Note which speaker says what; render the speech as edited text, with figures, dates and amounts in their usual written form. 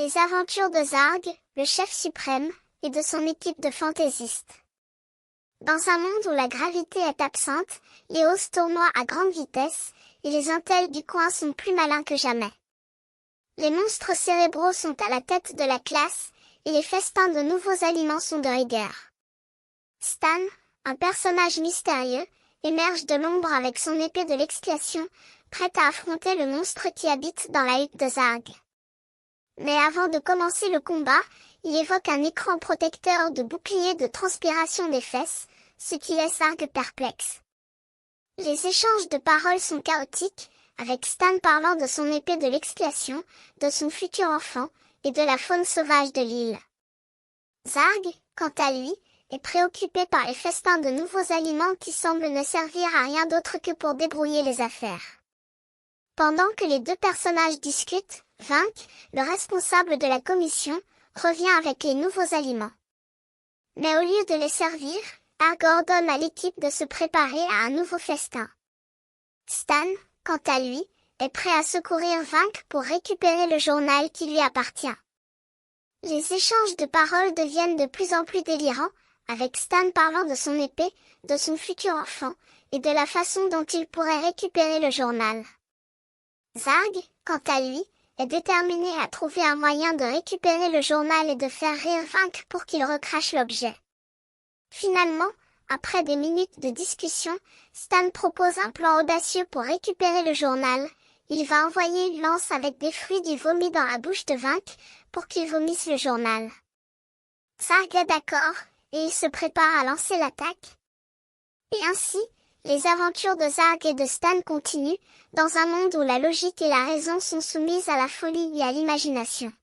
Speaker 1: Les aventures de Zarg, le chef suprême, et de son équipe de fantaisistes. Dans un monde où la gravité est absente, les os tournoient à grande vitesse, et les intels du coin sont plus malins que jamais. Les monstres cérébraux sont à la tête de la classe, et les festins de nouveaux aliments sont de rigueur. Stan, un personnage mystérieux, émerge de l'ombre avec son épée de l'expiation, prêt à affronter le monstre qui habite dans la hutte de Zarg. Mais avant de commencer le combat, il évoque un écran protecteur de bouclier de transpiration des fesses, ce qui laisse Zarg perplexe. Les échanges de paroles sont chaotiques, avec Stan parlant de son épée de l'expiation, de son futur enfant, et de la faune sauvage de l'île. Zarg, quant à lui, est préoccupé par les festins de nouveaux aliments qui semblent ne servir à rien d'autre que pour débrouiller les affaires. Pendant que les deux personnages discutent, Vink, le responsable de la commission, revient avec les nouveaux aliments. Mais au lieu de les servir, Arg ordonne à l'équipe de se préparer à un nouveau festin. Stan, quant à lui, est prêt à secourir Vink pour récupérer le journal qui lui appartient. Les échanges de paroles deviennent de plus en plus délirants, avec Stan parlant de son épée, de son futur enfant, et de la façon dont il pourrait récupérer le journal. Zarg, quant à lui, est déterminé à trouver un moyen de récupérer le journal et de faire rire Vink pour qu'il recrache l'objet. Finalement, après des minutes de discussion, Stan propose un plan audacieux pour récupérer le journal. Il va envoyer une lance avec des fruits du vomi dans la bouche de Vink, pour qu'il vomisse le journal. Zarg est d'accord, et il se prépare à lancer l'attaque. Et ainsi, les aventures de Zarg et de Stan continuent, dans un monde où la logique et la raison sont soumises à la folie et à l'imagination.